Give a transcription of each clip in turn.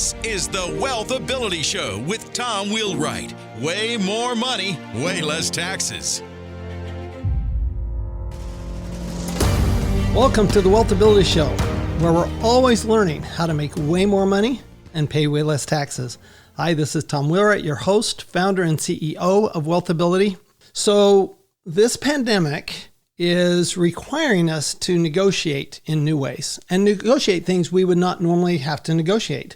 This is the WealthAbility Show with Tom Wheelwright. Way more money, way less taxes. Welcome to the WealthAbility Show, where we're always learning how to make way more money and pay way less taxes. Hi, this is Tom Wheelwright, your host, founder, and CEO of WealthAbility. So this pandemic is requiring us to negotiate in new ways and negotiate things we would not normally have to negotiate.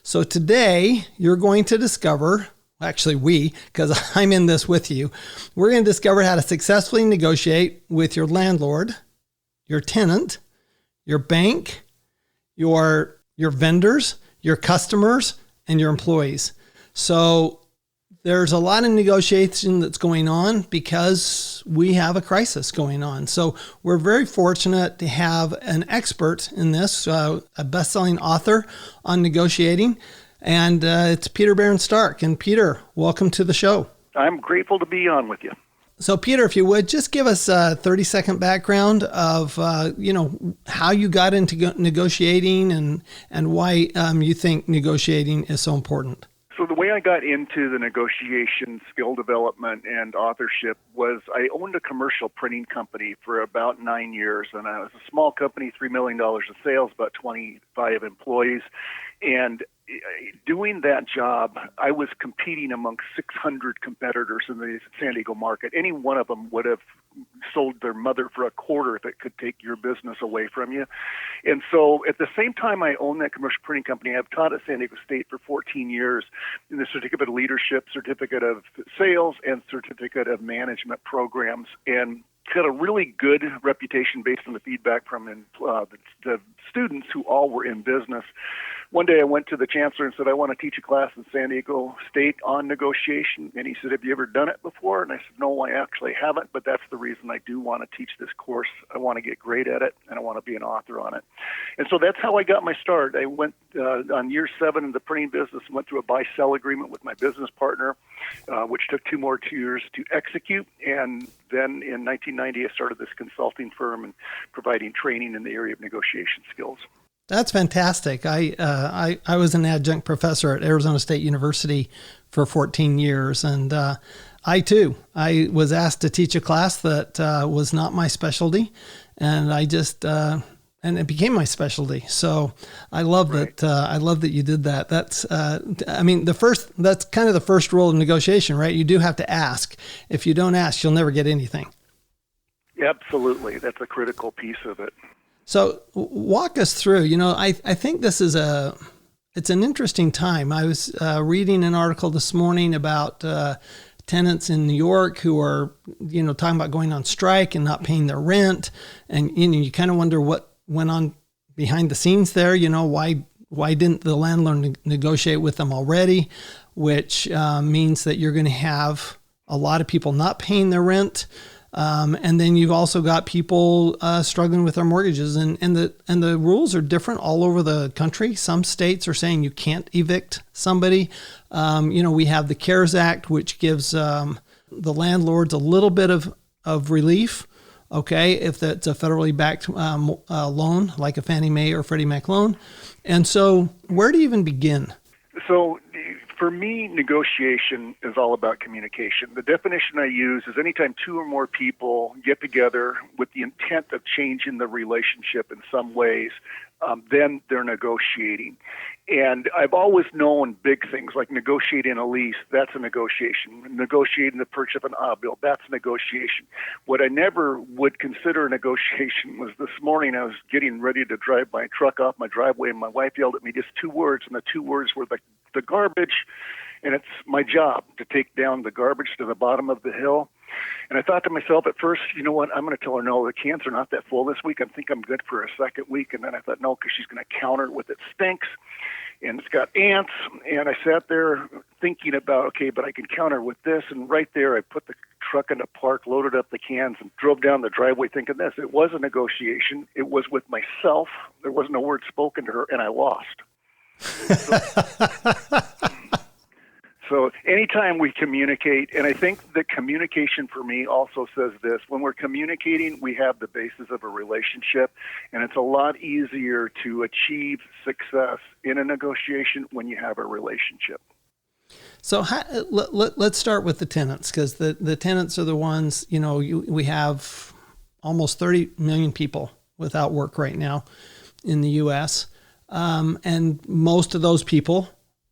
So today you're going to discover, actually because I'm in this with you, we're going to discover how to successfully negotiate with your landlord, your tenant, your bank, your vendors, your customers, and your employees. So there's a lot of negotiation that's going on because we have a crisis going on. So we're very fortunate to have an expert in this, a best-selling author on negotiating, and it's Peter Stark. And Peter, welcome to the show. I'm grateful to be on with you. So Peter, if you would, just give us a 30-second background of, how you got into negotiating and why you think negotiating is so important. So the way I got into the negotiation, skill development, and authorship was I owned a commercial printing company for about 9 years, and I was a small company, $3 million in sales, about 25 employees. And doing that job, I was competing among 600 competitors in the San Diego market. Any one of them would have sold their mother for a quarter if it could take your business away from you. And so at the same time I own that commercial printing company, I've taught at San Diego State for 14 years in the Certificate of Leadership, Certificate of Sales, and Certificate of Management programs, and got a really good reputation based on the feedback from the students who all were in business. One day I went to the chancellor and said, I want to teach a class in San Diego State on negotiation. And he said, have you ever done it before? And I said, no, I actually haven't, but that's the reason I do want to teach this course. I want to get great at it, and I want to be an author on it. And so that's how I got my start. I went on year 7 in the printing business, went through a buy-sell agreement with my business partner, which took 2 more years to execute. And then in 1990, I started this consulting firm and providing training in the area of negotiation skills. That's fantastic. I was an adjunct professor at Arizona State University for 14 years. And I was asked to teach a class that was not my specialty. And and it became my specialty. So I love that. I love that you did that. That's, that's kind of the first rule of negotiation, right? You do have to ask. If you don't ask, you'll never get anything. Absolutely. That's a critical piece of it. So walk us through, I think this is it's an interesting time. I was reading an article this morning about tenants in New York who are, talking about going on strike and not paying their rent. And, you kind of wonder what went on behind the scenes there. Why didn't the landlord negotiate with them already? Which means that you're going to have a lot of people not paying their rent. And then you've also got people struggling with their mortgages, and the rules are different all over the country. Some states are saying you can't evict somebody. We have the CARES Act, which gives the landlords a little bit of relief. Okay, if that's a federally backed loan, like a Fannie Mae or Freddie Mac loan. And so where do you even begin? So for me, negotiation is all about communication. The definition I use is anytime 2 or more people get together with the intent of changing the relationship in some ways, then they're negotiating. And I've always known big things like negotiating a lease, that's a negotiation. Negotiating the purchase of an automobile, that's a negotiation. What I never would consider a negotiation was this morning I was getting ready to drive my truck off my driveway, and my wife yelled at me just 2 words, and the 2 words were the garbage, and it's my job to take down the garbage to the bottom of the hill. And I thought to myself at first, you know what, I'm going to tell her no, the cans are not that full this week. I think I'm good for a second week. And then I thought, no, because she's going to counter with it stinks and it's got ants. And I sat there thinking about, okay, but I can counter with this. And right there, I put the truck in the park, loaded up the cans, and drove down the driveway thinking this. It was a negotiation. It was with myself. There wasn't a word spoken to her, and I lost. So anytime we communicate, and I think the communication for me also says this, when we're communicating, we have the basis of a relationship, and it's a lot easier to achieve success in a negotiation when you have a relationship. So let's start with the tenants, because the tenants are the ones, we have almost 30 million people without work right now in the U.S. And most of those people,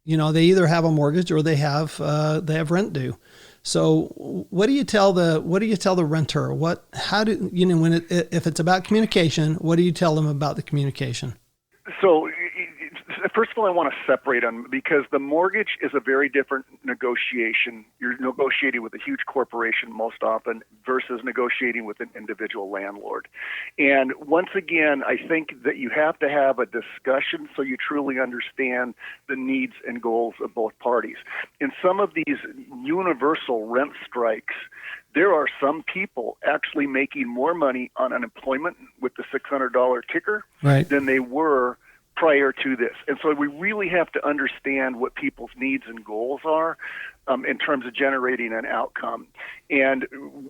they either have a mortgage or they have rent due. So what do you tell the renter? If it's about communication, what do you tell them about the communication? So first of all, I want to separate them because the mortgage is a very different negotiation. You're negotiating with a huge corporation most often versus negotiating with an individual landlord. And once again, I think that you have to have a discussion so you truly understand the needs and goals of both parties. In some of these universal rent strikes, there are some people actually making more money on unemployment with the $600 kicker than they were prior to this. And so we really have to understand what people's needs and goals are in terms of generating an outcome. And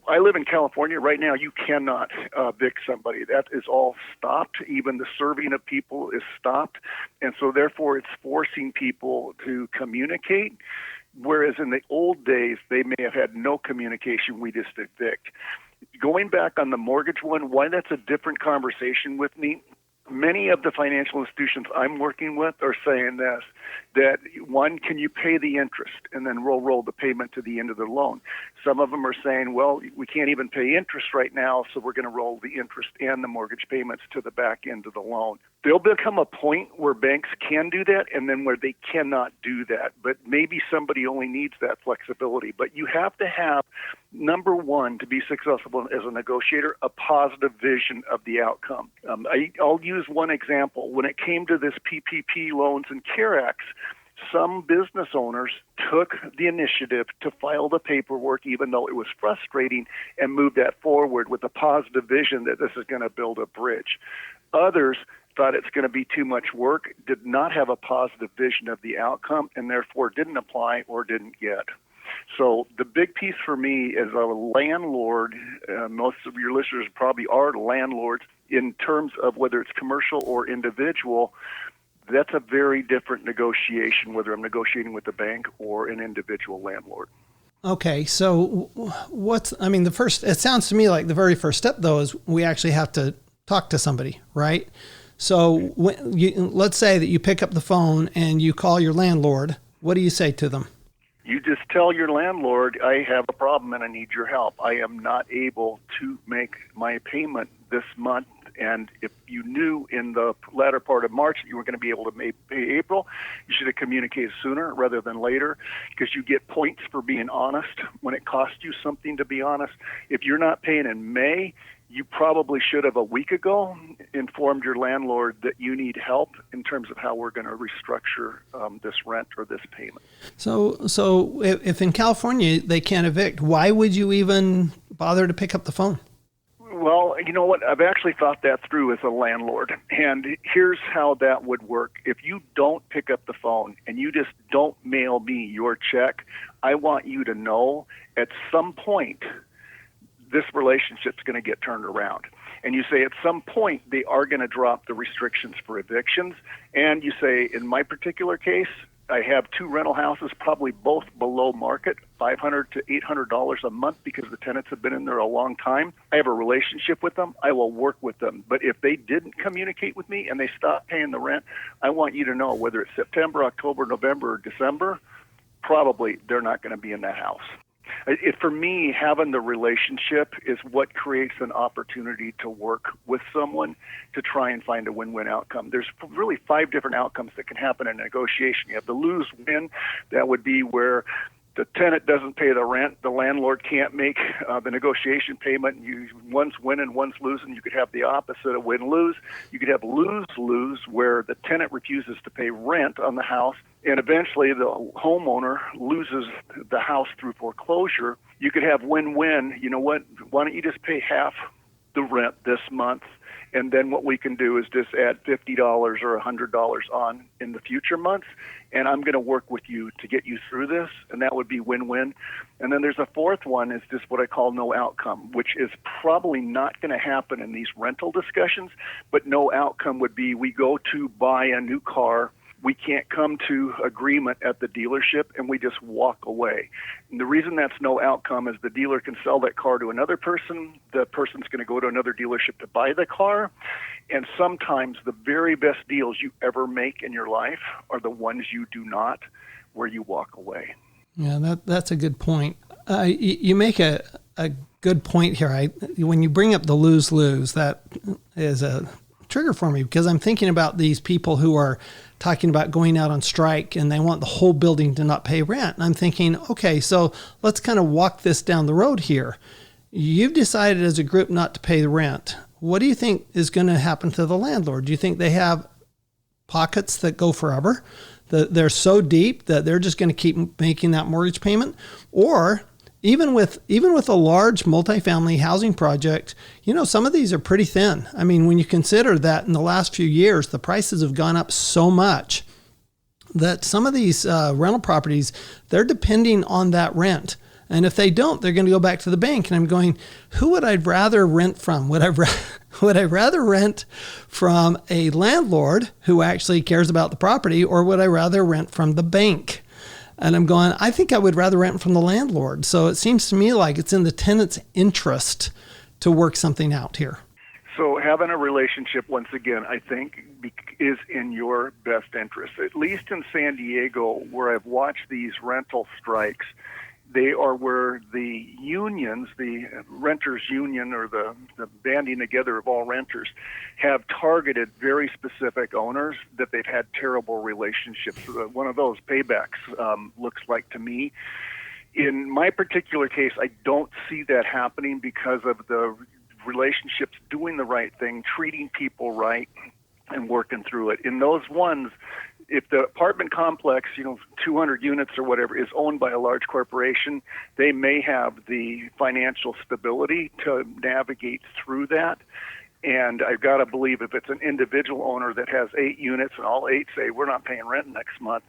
I live in California. Right now, you cannot evict somebody. That is all stopped. Even the serving of people is stopped. And so therefore, it's forcing people to communicate. Whereas in the old days, they may have had no communication. We just evict. Going back on the mortgage one, why that's a different conversation with me, many of the financial institutions I'm working with are saying this, that one, can you pay the interest and then roll the payment to the end of the loan? Some of them are saying, well, we can't even pay interest right now, so we're going to roll the interest and the mortgage payments to the back end of the loan. There'll become a point where banks can do that and then where they cannot do that. But maybe somebody only needs that flexibility. But you have to have, number one, to be successful as a negotiator, a positive vision of the outcome. I'll use one example. When it came to this PPP loans and CARE Acts, some business owners took the initiative to file the paperwork, even though it was frustrating, and move that forward with a positive vision that this is going to build a bridge. Others thought it's going to be too much work, did not have a positive vision of the outcome, and therefore didn't apply or didn't get. So the big piece for me as a landlord, most of your listeners probably are landlords, in terms of whether it's commercial or individual, that's a very different negotiation, whether I'm negotiating with a bank or an individual landlord. Okay, so it sounds to me like the very first step, though, is we actually have to talk to somebody, right? So let's say that you pick up the phone and you call your landlord. What do you say to them? You just tell your landlord, I have a problem and I need your help. I am not able to make my payment this month. And if you knew in the latter part of March that you were going to be able to pay April, you should have communicated sooner rather than later, because you get points for being honest when it costs you something to be honest. If you're not paying in May, you probably should have a week ago informed your landlord that you need help in terms of how we're going to restructure this rent or this payment. So if in California they can't evict, why would you even bother to pick up the phone? Well, you know what? I've actually thought that through as a landlord. And here's how that would work. If you don't pick up the phone and you just don't mail me your check, I want you to know at some point this relationship's going to get turned around. And you say at some point they are going to drop the restrictions for evictions. And you say, in my particular case, I have two rental houses, probably both below market, $500 to $800 a month because the tenants have been in there a long time. I have a relationship with them. I will work with them. But if they didn't communicate with me and they stopped paying the rent, I want you to know whether it's September, October, November, or December, probably they're not going to be in that house. For me, having the relationship is what creates an opportunity to work with someone to try and find a win-win outcome. There's really 5 different outcomes that can happen in a negotiation. You have the lose-win. That would be where the tenant doesn't pay the rent, the landlord can't make the negotiation payment, one's winning, one's losing. You could have the opposite of win-lose. You could have lose-lose, where the tenant refuses to pay rent on the house, and eventually the homeowner loses the house through foreclosure. You could have win-win. You know what? Why don't you just pay half the rent this month, And then what we can do is just add $50 or $100 on in the future months. And I'm going to work with you to get you through this. And that would be win-win. And then there's a fourth one is just what I call no outcome, which is probably not going to happen in these rental discussions. But no outcome would be we go to buy a new car. We can't come to agreement at the dealership, and we just walk away. And the reason that's no outcome is the dealer can sell that car to another person. The person's going to go to another dealership to buy the car. And sometimes the very best deals you ever make in your life are the ones you do not, where you walk away. Yeah, that's a good point. You make a good point here. When you bring up the lose-lose, that is a trigger for me, because I'm thinking about these people who are talking about going out on strike and they want the whole building to not pay rent. And I'm thinking, okay, so let's kind of walk this down the road here. You've decided as a group not to pay the rent. What do you think is going to happen to the landlord? Do you think they have pockets that go forever, that they're so deep that they're just going to keep making that mortgage payment? Or even with a large multifamily housing project, some of these are pretty thin. I mean, when you consider that in the last few years, the prices have gone up so much that some of these rental properties, they're depending on that rent. And if they don't, they're going to go back to the bank. And I'm going, who would I rather rent from? Would I rather rent from a landlord who actually cares about the property, or would I rather rent from the bank? And I'm going, I think I would rather rent from the landlord. So it seems to me like it's in the tenant's interest to work something out here. So having a relationship, once again, I think is in your best interest. At least in San Diego, where I've watched these rental strikes, they are where the unions, the renters union, or the banding together of all renters, have targeted very specific owners that they've had terrible relationships. One of those paybacks looks like to me. In my particular case, I don't see that happening because of the relationships, doing the right thing, treating people right, and working through it. In those ones, if the apartment complex, 200 units or whatever, is owned by a large corporation, they may have the financial stability to navigate through that. And I've got to believe if it's an individual owner that has 8 units and all 8 say, we're not paying rent next month,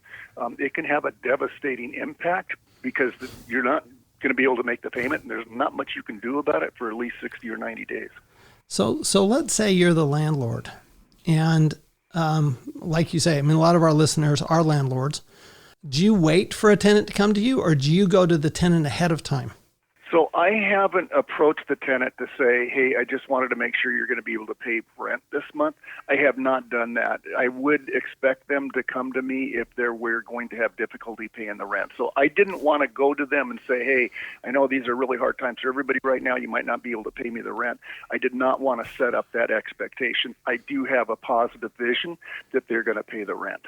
it can have a devastating impact, because you're not going to be able to make the payment, and there's not much you can do about it for at least 60 or 90 days. So let's say you're the landlord, and like you say, I mean, a lot of our listeners are landlords. Do you wait for a tenant to come to you, or do you go to the tenant ahead of time? So I haven't approached the tenant to say, hey, I just wanted to make sure you're going to be able to pay rent this month. I have not done that. I would expect them to come to me if we're going to have difficulty paying the rent. So I didn't want to go to them and say, hey, I know these are really hard times for everybody right now. You might not be able to pay me the rent. I did not want to set up that expectation. I do have a positive vision that they're going to pay the rent.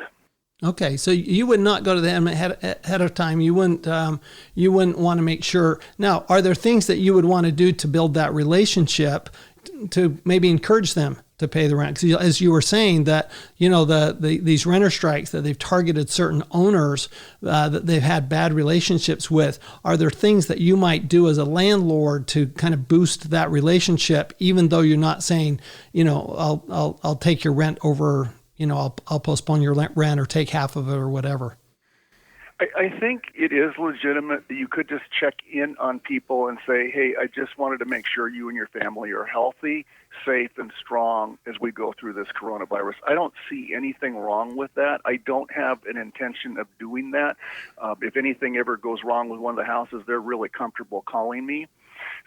Okay, so you would not go to them ahead of time. You wouldn't want to make sure. Now, are there things that you would want to do to build that relationship to maybe encourage them to pay the rent? Because as you were saying that, these renter strikes, that they've targeted certain owners that they've had bad relationships with. Are there things that you might do as a landlord to kind of boost that relationship, even though you're not saying, I'll take your rent over, I'll postpone your rent or take half of it or whatever? I think it is legitimate that you could just check in on people and say, hey, I just wanted to make sure you and your family are healthy, safe, and strong as we go through this coronavirus. I don't see anything wrong with that. I don't have an intention of doing that. If anything ever goes wrong with one of the houses, they're really comfortable calling me.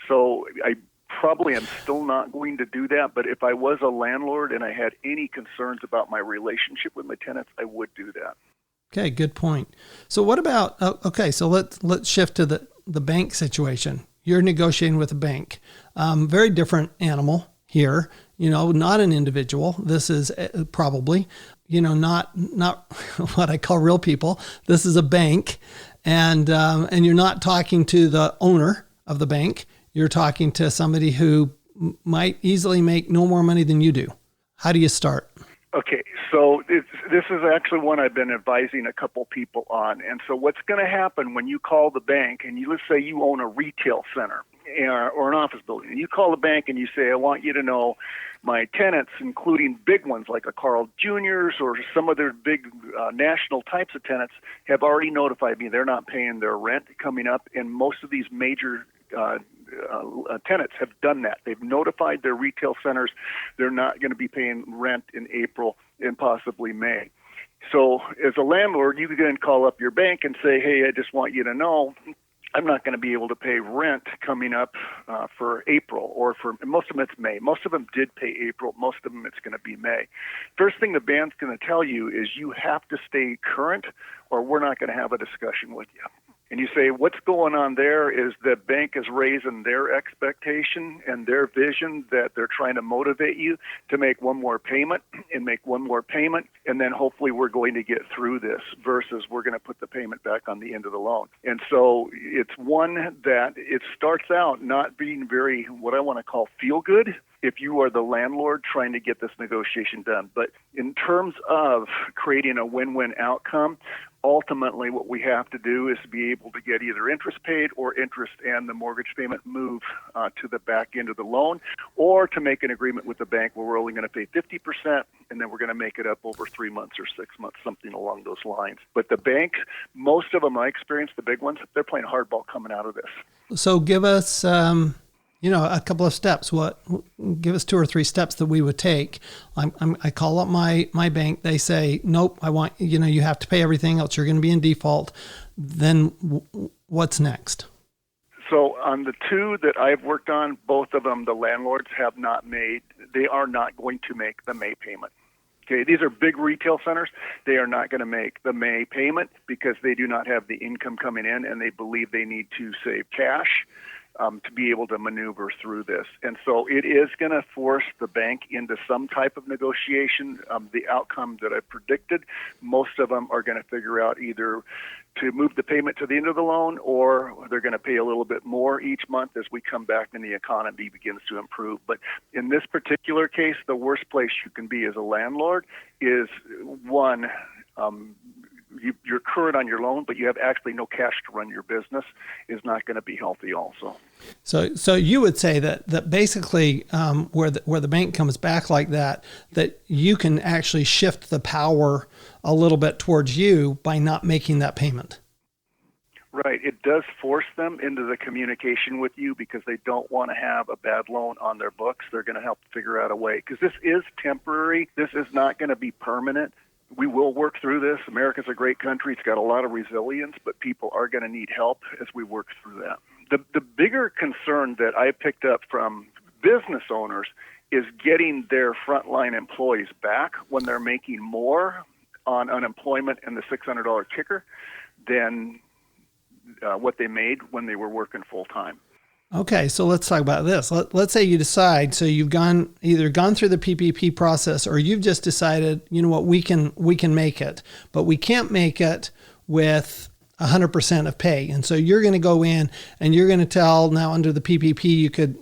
So I probably am still not going to do that, but if I was a landlord and I had any concerns about my relationship with my tenants, I would do that. Okay, good point. So what about, so let's shift to the bank situation. You're negotiating with a bank. Very different animal here, not an individual. This is probably, not what I call real people. This is a bank, and you're not talking to the owner of the bank. You're talking to somebody who might easily make no more money than you do. How do you start? Okay, so this is actually one I've been advising a couple people on. And so what's going to happen when you call the bank and let's say you own a retail center or an office building, and you call the bank and you say, I want you to know my tenants, including big ones like a Carl Jr.'s or some other big national types of tenants, have already notified me they're not paying their rent coming up, and most of these major tenants have done that. They've notified their retail centers they're not going to be paying rent in April and possibly May. So as a landlord, you can then call up your bank and say, hey, I just want you to know I'm not going to be able to pay rent coming up for April, or for most of them it's May. Most of them did pay April. Most of them it's going to be May. First thing the bank's going to tell you is you have to stay current, or we're not going to have a discussion with you. And you say, what's going on there is the bank is raising their expectation and their vision that they're trying to motivate you to make one more payment and make one more payment, and then hopefully we're going to get through this, versus we're going to put the payment back on the end of the loan. And so it's one that it starts out not being very, what I want to call feel good, if you are the landlord trying to get this negotiation done. But in terms of creating a win-win outcome, ultimately what we have to do is be able to get either interest paid or interest and the mortgage payment move to the back end of the loan, or to make an agreement with the bank where we're only going to pay 50% and then we're going to make it up over 3 months or 6 months, something along those lines. But the banks, most of them I experienced, the big ones, they're playing hardball coming out of this. So give us, a couple of steps. Give us 2 or 3 steps that we would take. I call up my bank. They say, nope, I want, you have to pay everything else. You're going to be in default. Then what's next? So on the 2 that I've worked on, both of them, the landlords they are not going to make the May payment. Okay, these are big retail centers. They are not going to make the May payment because they do not have the income coming in, and they believe they need to save cash to be able to maneuver through this. And so it is going to force the bank into some type of negotiation. The outcome that I predicted, most of them are going to figure out either to move the payment to the end of the loan, or they're going to pay a little bit more each month as we come back and the economy begins to improve. But in this particular case, the worst place you can be as a landlord is, one, you're current on your loan, but you have actually no cash to run your business, is not going to be healthy also. So you would say that basically where the bank comes back like that you can actually shift the power a little bit towards you by not making that payment. Right. It does force them into the communication with you because they don't want to have a bad loan on their books. They're going to help figure out a way, because this is temporary. This is not going to be permanent. We will work through this. America's a great country. It's got a lot of resilience, but people are going to need help as we work through that. The bigger concern that I picked up from business owners is getting their frontline employees back when they're making more on unemployment and the $600 kicker than what they made when they were working full time. Okay, so let's talk about this. Let's say you decide, so you've either gone through the PPP process, or you've just decided, you know what, we can make it, but we can't make it with 100% of pay. And so you're going to go in and you're going to tell, now under the PPP,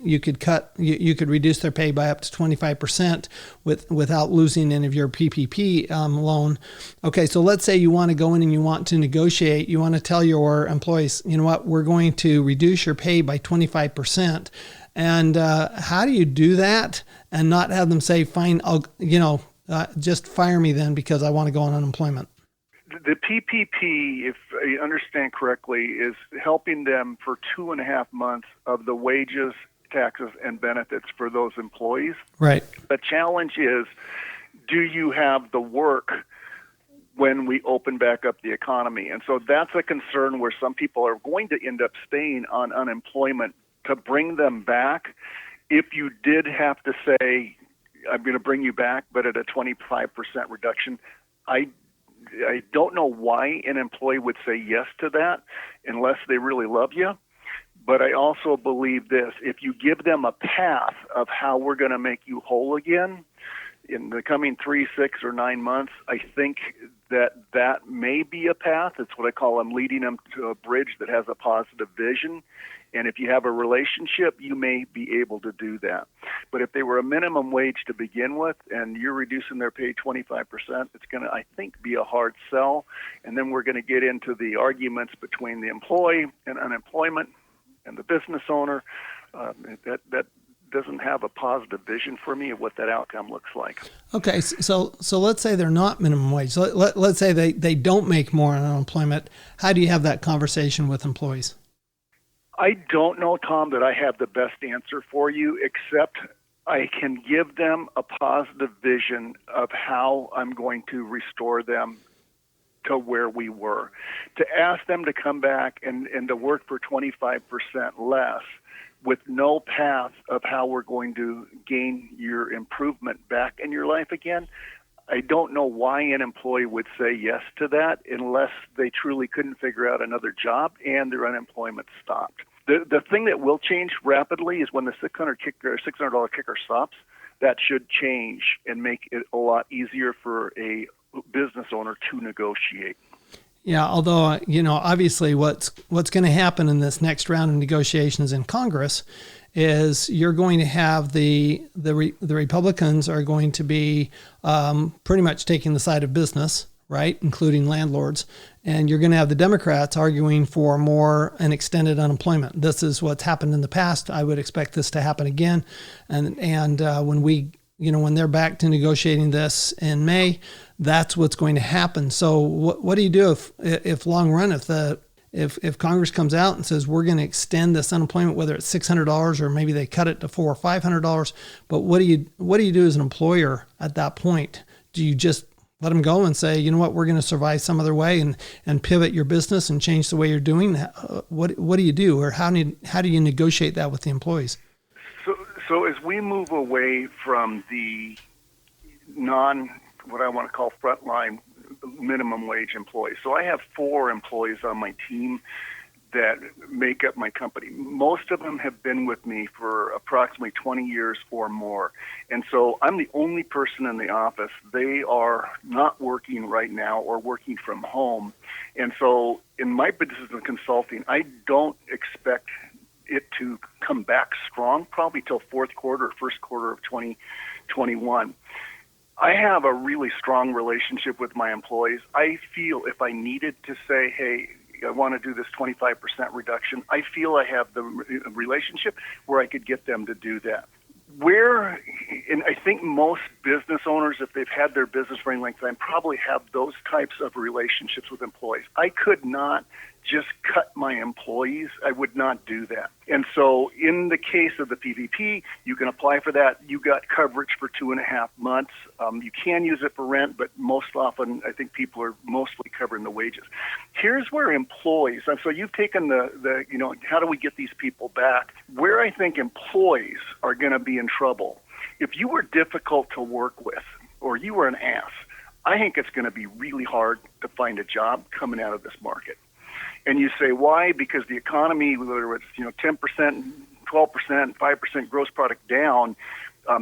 you could reduce their pay by up to 25% without losing any of your PPP loan. Okay, so let's say you want to go in and you want to negotiate. You want to tell your employees, you know what, we're going to reduce your pay by 25%. And how do you do that and not have them say, fine, I'll, just fire me then because I want to go on unemployment? The PPP, if I understand correctly, is helping them for 2.5 months of the wages, taxes, and benefits for those employees. Right. The challenge is, do you have the work when we open back up the economy? And so that's a concern where some people are going to end up staying on unemployment. To bring them back, if you did have to say, I'm going to bring you back, but at a 25% reduction, I don't know why an employee would say yes to that unless they really love you. But I also believe this: if you give them a path of how we're going to make you whole again in the coming 3, 6, or 9 months, I think that may be a path. It's what I call, I'm leading them to a bridge that has a positive vision. And if you have a relationship, you may be able to do that. But if they were a minimum wage to begin with and you're reducing their pay 25%, it's going to, I think, be a hard sell. And then we're going to get into the arguments between the employee and unemployment and the business owner That doesn't have a positive vision for me of what that outcome looks like. Okay, so let's say they're not minimum wage. So let's say they don't make more on unemployment. How do you have that conversation with employees? I don't know, Tom, that I have the best answer for you, except I can give them a positive vision of how I'm going to restore them to where we were. To ask them to come back and to work for 25% less with no path of how we're going to gain your improvement back in your life again, I don't know why an employee would say yes to that unless they truly couldn't figure out another job and their unemployment stopped. The thing that will change rapidly is when the $600 kicker stops. That should change and make it a lot easier for a business owner to negotiate. Yeah, although, obviously what's going to happen in this next round of negotiations in Congress is you're going to have the Republicans are going to be pretty much taking the side of business, right, including landlords, and you're going to have the Democrats arguing for more and extended unemployment. This is what's happened in the past. I would expect this to happen again, and when they're back to negotiating this in May, that's what's going to happen. So what do you do if long run, if Congress comes out and says we're going to extend this unemployment, whether it's $600 or maybe they cut it to $400 or $500, but what do you do as an employer at that point? Do you just let them go and say, you know what, we're going to survive some other way and pivot your business and change the way you're doing? What do you do, or how do you negotiate that with the employees? So as we move away from the what I want to call frontline minimum wage employees. So I have 4 employees on my team that make up my company. Most of them have been with me for approximately 20 years or more. And so I'm the only person in the office. They are not working right now or working from home. And so in my business and consulting, I don't expect it to come back strong probably till fourth quarter or first quarter of 2021. I have a really strong relationship with my employees. I feel if I needed to say, hey, I want to do this 25% reduction, I feel I have the relationship where I could get them to do that. And I think most business owners, if they've had their business for any length of time, probably have those types of relationships with employees. I could not just cut my employees. I would not do that. And so in the case of the PPP, you can apply for that. You got coverage for 2.5 months. You can use it for rent, but most often I think people are mostly covering the wages. Here's where employees, and so you've taken the how do we get these people back? Where I think employees are going to be in trouble, if you were difficult to work with or you were an ass, I think it's going to be really hard to find a job coming out of this market. And you say, why? Because the economy, whether it's 10%, 12%, 5% gross product down,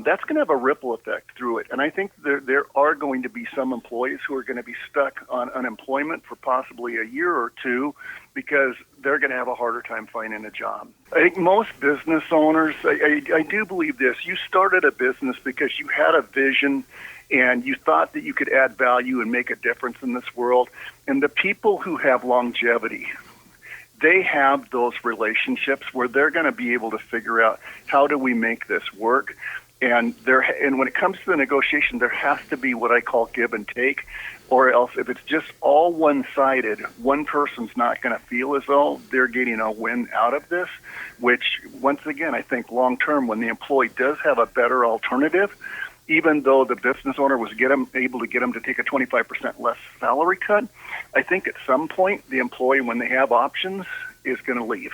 that's going to have a ripple effect through it. And I think there are going to be some employees who are going to be stuck on unemployment for possibly a year or two because they're going to have a harder time finding a job. I think most business owners, I do believe this, you started a business because you had a vision and you thought that you could add value and make a difference in this world. And the people who have longevity, they have those relationships where they're going to be able to figure out how do we make this work. And when it comes to the negotiation, there has to be what I call give and take, or else if it's just all one-sided, one person's not going to feel as though they're getting a win out of this, which, once again, I think long-term, when the employee does have a better alternative, even though the business owner was able to get them to take a 25% less salary cut, I think at some point the employee, when they have options, is going to leave.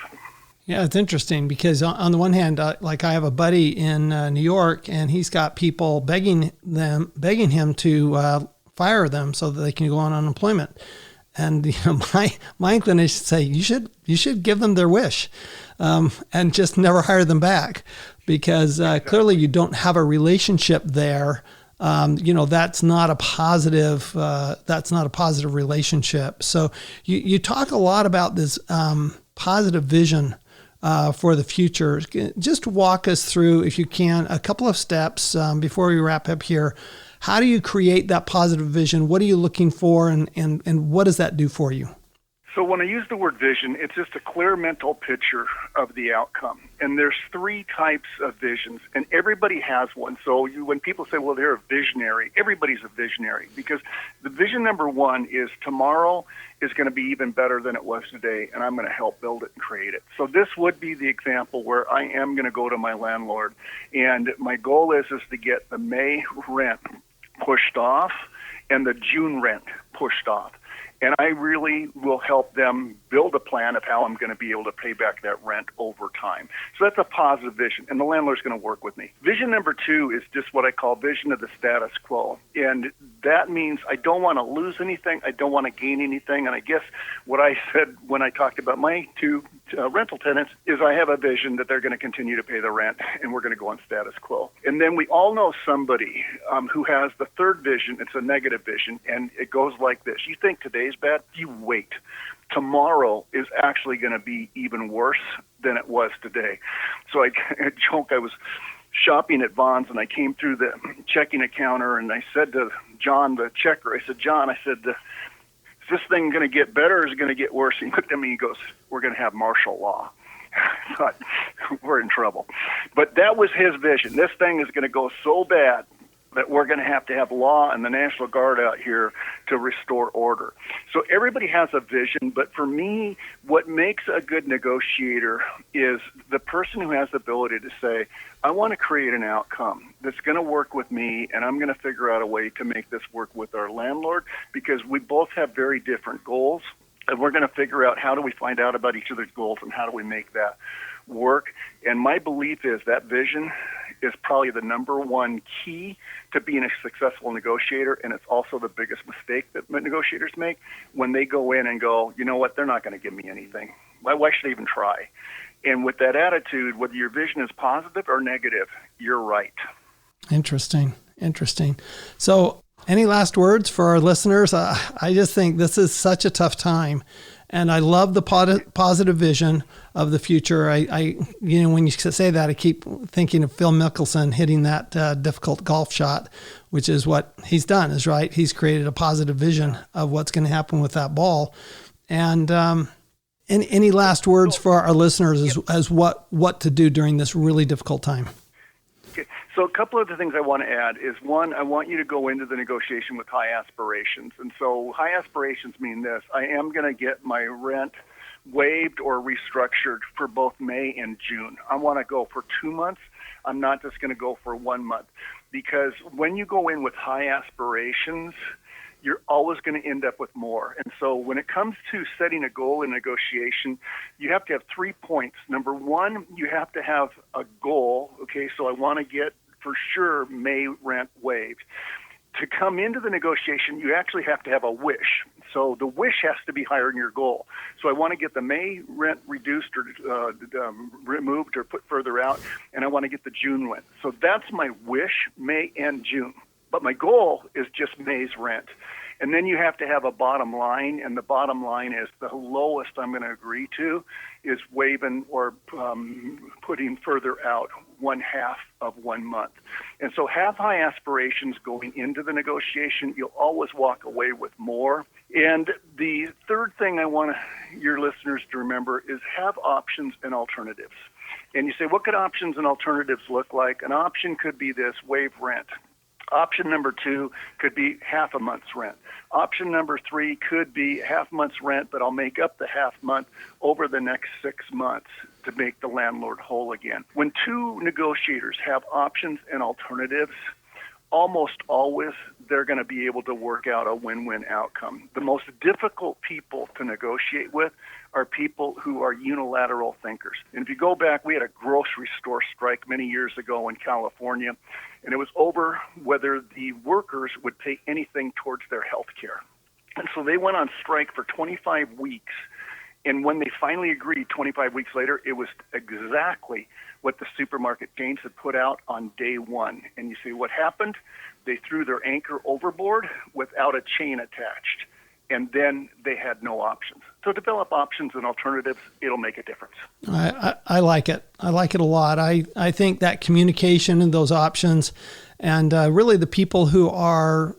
Yeah, it's interesting because on the one hand, like I have a buddy in New York, and he's got people begging him to fire them so that they can go on unemployment. And my inclination is to say you should give them their wish, and just never hire them back, because clearly you don't have a relationship there. That's not a positive. That's not a positive relationship. So you talk a lot about this positive vision for the future. Just walk us through, if you can, a couple of steps before we wrap up here. How do you create that positive vision? What are you looking for, and what does that do for you? So when I use the word vision, it's just a clear mental picture of the outcome. And there's three types of visions, and everybody has one. So when people say, well, they're a visionary, everybody's a visionary, because the vision number one is tomorrow is going to be even better than it was today, and I'm going to help build it and create it. So this would be the example where I am going to go to my landlord, and my goal is to get the May rent pushed off and the June rent pushed off. And I really will help them build a plan of how I'm going to be able to pay back that rent over time. So that's a positive vision, and the landlord's going to work with me. Vision number two is just what I call vision of the status quo. And that means I don't want to lose anything. I don't want to gain anything. And I guess what I said when I talked about my two rental tenants is I have a vision that they're going to continue to pay the rent, and we're going to go on status quo. And then we all know somebody who has the third vision. It's a negative vision, and it goes like this. You think today's bad? You wait. Tomorrow is actually going to be even worse than it was today. So I joke, I was shopping at Vaughn's, and I came through the checking counter, and I said to John, the checker, I said, John, I said, is this thing going to get better or is it going to get worse? He looked at me and he goes, we're going to have martial law. I thought, we're in trouble. But that was his vision. This thing is going to go so bad that we're going to have law and the National Guard out here to restore order. So everybody has a vision, but for me, what makes a good negotiator is the person who has the ability to say, I want to create an outcome that's going to work with me, and I'm going to figure out a way to make this work with our landlord, because we both have very different goals, and we're going to figure out how do we find out about each other's goals and how do we make that work. And my belief is that vision is probably the number one key to being a successful negotiator, and it's also the biggest mistake that negotiators make when they go in and go, you know what, they're not going to give me anything. Why should I even try? And with that attitude, whether your vision is positive or negative, you're right. Interesting. So any last words for our listeners? I just think this is such a tough time. And I love the positive vision of the future. I when you say that, I keep thinking of Phil Mickelson hitting that difficult golf shot, which is what he's done, is right. He's created a positive vision of what's going to happen with that ball. And any last words for our listeners as what to do during this really difficult time? Okay. So a couple of the things I want to add is, one, I want you to go into the negotiation with high aspirations. And so high aspirations mean this: I am going to get my rent waived or restructured for both May and June. I want to go for 2 months. I'm not just going to go for 1 month, because when you go in with high aspirations, you're always going to end up with more. And so when it comes to setting a goal in negotiation, you have to have 3 points. Number one, you have to have a goal. Okay, so I want to get for sure May rent waived. To come into the negotiation, you actually have to have a wish. So the wish has to be higher than your goal. So I want to get the May rent reduced or removed or put further out, and I want to get the June rent. So that's my wish, May and June. But my goal is just May's rent. And then you have to have a bottom line, and the bottom line is the lowest I'm going to agree to is waiving or putting further out 1/2 of 1 month. And so have high aspirations going into the negotiation. You'll always walk away with more. And the third thing I want your listeners to remember is have options and alternatives. And you say, what could options and alternatives look like? An option could be this: waive rent. Option number 2 could be half a month's rent. Option number 3 could be half month's rent, but I'll make up the half month over the next 6 months to make the landlord whole again. When two negotiators have options and alternatives, almost always they're going to be able to work out a win-win outcome. The most difficult people to negotiate with are people who are unilateral thinkers. And if you go back, we had a grocery store strike many years ago in California, and it was over whether the workers would pay anything towards their health care. And so they went on strike for 25 weeks. And when they finally agreed 25 weeks later, it was exactly what the supermarket chains had put out on day one. And you see what happened? They threw their anchor overboard without a chain attached. And then they had no options. So develop options and alternatives. It'll make a difference. I like it. I like it a lot. I think that communication and those options, and really the people who are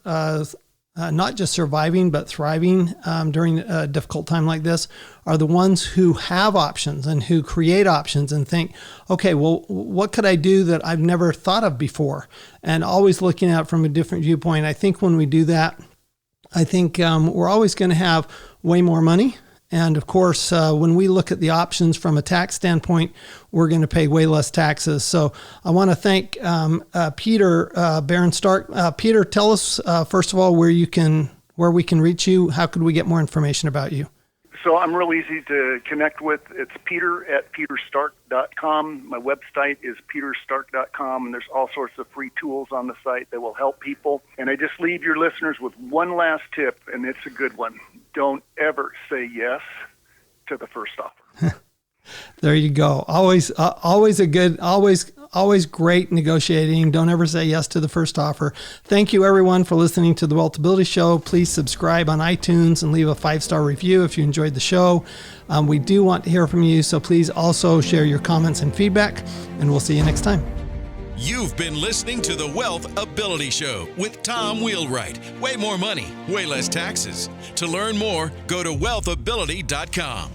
not just surviving, but thriving during a difficult time like this are the ones who have options and who create options and think, okay, well, what could I do that I've never thought of before? And always looking at it from a different viewpoint. I think when we do that, I think we're always going to have way more money. And of course, when we look at the options from a tax standpoint, we're going to pay way less taxes. So I want to thank Peter Barron-Stark. Peter, tell us, first of all, where we can reach you. How could we get more information about you? So I'm real easy to connect with. It's peter@peterstark.com. My website is peterstark.com, and there's all sorts of free tools on the site that will help people. And I just leave your listeners with one last tip, and it's a good one. Don't ever say yes to the first offer. There you go. Always great negotiating. Don't ever say yes to the first offer. Thank you, everyone, for listening to the WealthAbility Show. Please subscribe on iTunes and leave a 5-star review if you enjoyed the show. We do want to hear from you, so please also share your comments and feedback, and we'll see you next time. You've been listening to the WealthAbility Show with Tom Wheelwright. Way more money, way less taxes. To learn more, go to WealthAbility.com.